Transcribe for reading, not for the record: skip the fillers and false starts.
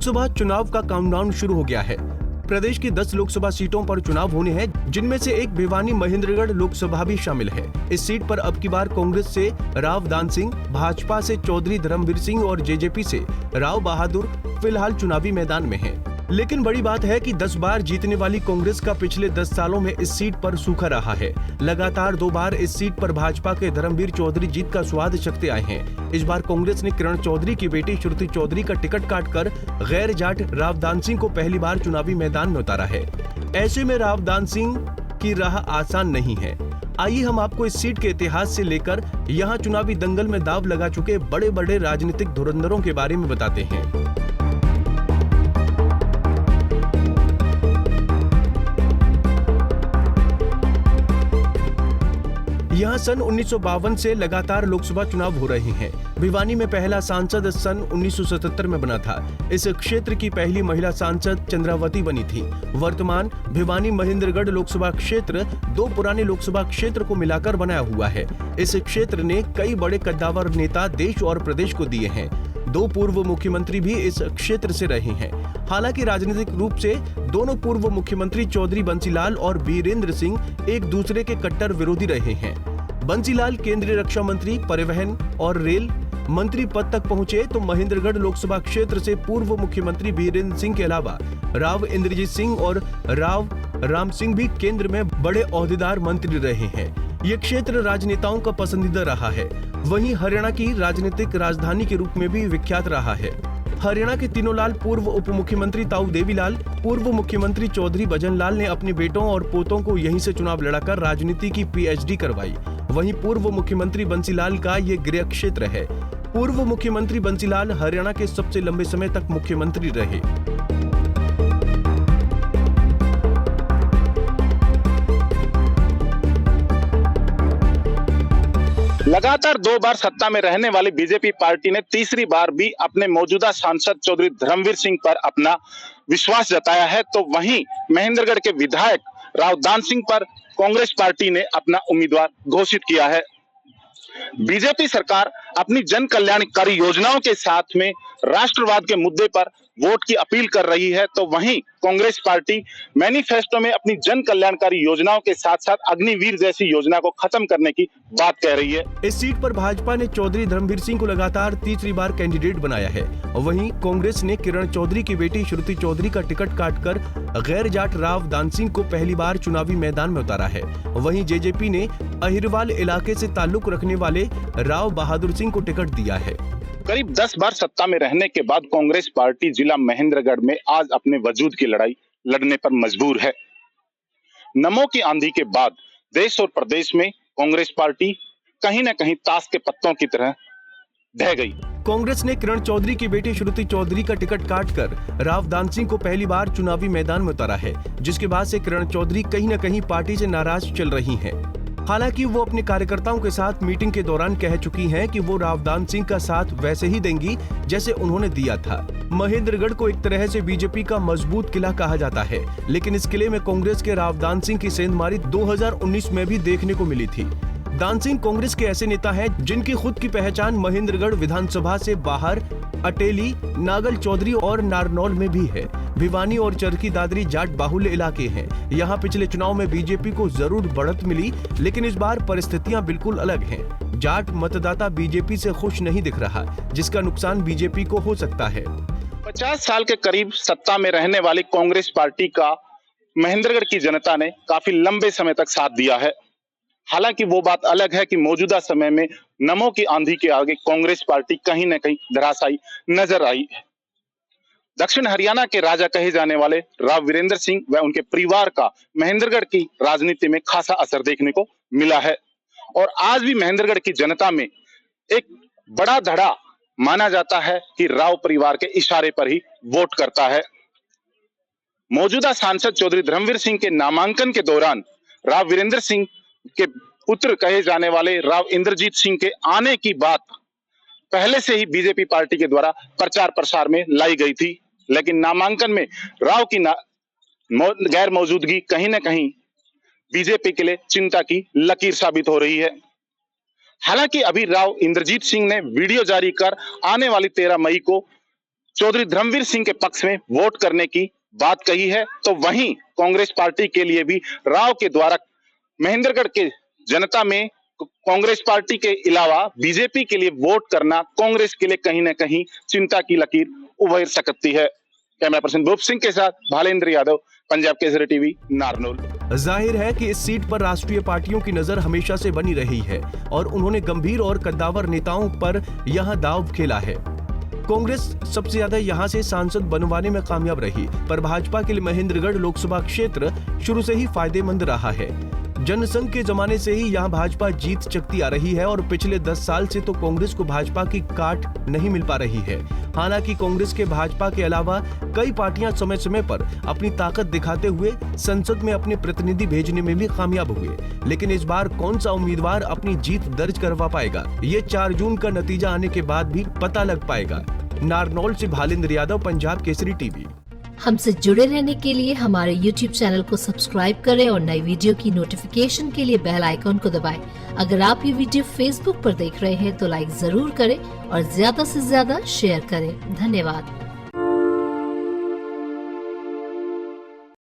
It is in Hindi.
लोकसभा चुनाव का काउंटडाउन शुरू हो गया है। प्रदेश की 10 लोकसभा सीटों पर चुनाव होने हैं, जिनमें से एक भिवानी महेंद्रगढ़ लोकसभा भी शामिल है। इस सीट पर अब की बार कांग्रेस से राव दान सिंह, भाजपा से चौधरी धर्मवीर सिंह और जेजेपी से राव बहादुर फिलहाल चुनावी मैदान में हैं। लेकिन बड़ी बात है कि 10 बार जीतने वाली कांग्रेस का पिछले 10 सालों में इस सीट पर सूखा रहा है। लगातार 2 बार इस सीट पर भाजपा के धर्मवीर चौधरी जीत का स्वाद चखते आए हैं। इस बार कांग्रेस ने किरण चौधरी की बेटी श्रुति चौधरी का टिकट काटकर गैर जाट राव दान सिंह को पहली बार चुनावी मैदान में उतारा है। ऐसे में राव दान सिंह की राह आसान नहीं है। आइए हम आपको इस सीट के इतिहास से लेकर यहाँ चुनावी दंगल में दांव लगा चुके बड़े बड़े राजनीतिक धुरंधरों के बारे में बताते हैं। यहाँ सन 1952 से लगातार लोकसभा चुनाव हो रहे हैं। भिवानी में पहला सांसद सन 1977 में बना था। इस क्षेत्र की पहली महिला सांसद चंद्रावती बनी थी। वर्तमान भिवानी महेंद्रगढ़ लोकसभा क्षेत्र 2 पुराने लोकसभा क्षेत्र को मिलाकर बनाया हुआ है। इस क्षेत्र ने कई बड़े कद्दावर नेता देश और प्रदेश को दिए हैं। 2 पूर्व मुख्यमंत्री भी इस क्षेत्र से रहे हैं। हालांकि राजनीतिक रूप से दोनों पूर्व मुख्यमंत्री चौधरी बंसीलाल और वीरेंद्र सिंह एक दूसरे के कट्टर विरोधी रहे हैं। बंसीलाल केंद्रीय रक्षा मंत्री, परिवहन और रेल मंत्री पद तक पहुंचे तो महेंद्रगढ़ लोकसभा क्षेत्र से पूर्व मुख्यमंत्री वीरेंद्र सिंह के अलावा राव इंद्रजीत सिंह और राव राम सिंह भी केंद्र में बड़े ओहदेदार मंत्री रहे हैं। ये क्षेत्र राजनेताओं का पसंदीदा रहा है। वहीं हरियाणा की राजनीतिक राजधानी के रूप में भी विख्यात रहा है। हरियाणा के तीनों लाल पूर्व उप मुख्यमंत्री ताऊ देवीलाल, पूर्व मुख्यमंत्री चौधरी भजनलाल ने अपने बेटों और पोतों को यहीं से चुनाव लड़ाकर राजनीति की पीएचडी करवाई। वहीं पूर्व मुख्यमंत्री बंसीलाल का ये गृह क्षेत्र है। पूर्व मुख्यमंत्री बंसीलाल हरियाणा के सबसे लंबे समय तक मुख्यमंत्री रहे। लगातार 2 बार सत्ता में रहने वाली बीजेपी पार्टी ने तीसरी बार भी अपने मौजूदा सांसद चौधरी धर्मवीर सिंह पर अपना विश्वास जताया है, तो वहीं महेंद्रगढ़ के विधायक राव दान सिंह पर कांग्रेस पार्टी ने अपना उम्मीदवार घोषित किया है। बीजेपी सरकार अपनी जन कल्याणकारी योजनाओं के साथ में राष्ट्रवाद के मुद्दे पर वोट की अपील कर रही है, तो वहीं कांग्रेस पार्टी मैनिफेस्टो में अपनी जन कल्याणकारी योजनाओं के साथ साथ अग्निवीर जैसी योजना को खत्म करने की बात कह रही है। इस सीट पर भाजपा ने चौधरी धर्मवीर सिंह को लगातार तीसरी बार कैंडिडेट बनाया है। वहीं कांग्रेस ने किरण चौधरी की बेटी श्रुति चौधरी का टिकट काटकर गैर जाट राव दान सिंह को पहली बार चुनावी मैदान में उतारा है। वहीं जेजेपी ने अहिरवाल इलाके से ताल्लुक रखने वाले राव बहादुर सिंह को टिकट दिया है। करीब 10 बार सत्ता में रहने के बाद कांग्रेस पार्टी जिला महेंद्रगढ़ में आज अपने वजूद की लड़ाई लड़ने पर मजबूर है। नमो की आंधी के बाद देश और प्रदेश में कांग्रेस पार्टी कहीं न कहीं ताश के पत्तों की तरह ढह गई। कांग्रेस ने किरण चौधरी की बेटी श्रुति चौधरी का टिकट काटकर राव दान सिंह को पहली बार चुनावी मैदान में उतारा है, जिसके बाद से किरण चौधरी कहीं न कहीं पार्टी से नाराज चल रही हैं। हालांकि वो अपने कार्यकर्ताओं के साथ मीटिंग के दौरान कह चुकी हैं कि वो राव दान सिंह का साथ वैसे ही देंगी जैसे उन्होंने दिया था। महेंद्रगढ़ को एक तरह से बीजेपी का मजबूत किला कहा जाता है, लेकिन इस किले में कांग्रेस के राव दान सिंह की सेंधमारी 2019 में भी देखने को मिली थी। दान सिंह कांग्रेस के ऐसे नेता हैं जिनकी खुद की पहचान महेंद्रगढ़ विधानसभा से बाहर अटेली, नागल चौधरी और नारनौल में भी है। भिवानी और चरखी दादरी जाट बाहुल्य इलाके हैं। यहाँ पिछले चुनाव में बीजेपी को जरूर बढ़त मिली, लेकिन इस बार परिस्थितियां बिल्कुल अलग हैं। जाट मतदाता बीजेपी से खुश नहीं दिख रहा, जिसका नुकसान बीजेपी को हो सकता है। 50 साल के करीब सत्ता में रहने वाली कांग्रेस पार्टी का महेंद्रगढ़ की जनता ने काफी लंबे समय तक साथ दिया है। हालांकि वो बात अलग है कि मौजूदा समय में नमो की आंधी के आगे कांग्रेस पार्टी कहीं न कहीं धराशायी नजर आई है। दक्षिण हरियाणा के राजा कहे जाने वाले राव वीरेंद्र सिंह व उनके परिवार का महेंद्रगढ़ की राजनीति में खासा असर देखने को मिला है और आज भी महेंद्रगढ़ की जनता में एक बड़ा धड़ा माना जाता है कि राव परिवार के इशारे पर ही वोट करता है। मौजूदा सांसद चौधरी धर्मवीर सिंह के नामांकन के दौरान राव वीरेंद्र सिंह के पुत्र कहे जाने वाले राव इंद्रजीत सिंह के आने की बात पहले से ही बीजेपी पार्टी के द्वारा प्रचार प्रसार में लाई गई थी, लेकिन नामांकन में राव की गैर मौजूदगी कहीं न कहीं बीजेपी के लिए चिंता की लकीर साबित हो रही है। हालांकि अभी राव इंद्रजीत सिंह ने वीडियो जारी कर आने वाली 13 मई को चौधरी धर्मवीर सिंह के पक्ष में वोट करने की बात कही है, तो वहीं कांग्रेस पार्टी के लिए भी राव के द्वारा महेंद्रगढ़ के जनता में कांग्रेस पार्टी के अलावा बीजेपी के लिए वोट करना कांग्रेस के लिए कहीं न कहीं चिंता की लकीर उभर सकती है। कैमरा पर्सन भूप सिंह के साथ भालेंद्र यादव, पंजाब केसरी टीवी, नारनौल। जाहिर है कि इस सीट पर राष्ट्रीय पार्टियों की नजर हमेशा से बनी रही है और उन्होंने गंभीर और कद्दावर नेताओं पर यहां दांव खेला है। कांग्रेस सबसे ज्यादा यहां से सांसद बनवाने में कामयाब रही, पर भाजपा के लिए महेंद्रगढ़ लोकसभा क्षेत्र शुरू से ही फायदेमंद रहा है। जनसंघ के जमाने से ही यहां भाजपा जीत चकती आ रही है और पिछले 10 साल से तो कांग्रेस को भाजपा की काट नहीं मिल पा रही है। हालांकि कांग्रेस के भाजपा के अलावा कई पार्टियां समय समय पर अपनी ताकत दिखाते हुए संसद में अपने प्रतिनिधि भेजने में भी कामयाब हुए, लेकिन इस बार कौन सा उम्मीदवार अपनी जीत दर्ज करवा पाएगा, ये 4 जून का नतीजा आने के बाद भी पता लग पाएगा। नारनौल से भालेंद्र यादव, पंजाब केसरी टीवी। हमसे जुड़े रहने के लिए हमारे YouTube चैनल को सब्सक्राइब करें और नई वीडियो की नोटिफिकेशन के लिए बेल आइकॉन को दबाएं। अगर आप ये वीडियो Facebook पर देख रहे हैं तो लाइक जरूर करें और ज्यादा से ज्यादा शेयर करें। धन्यवाद।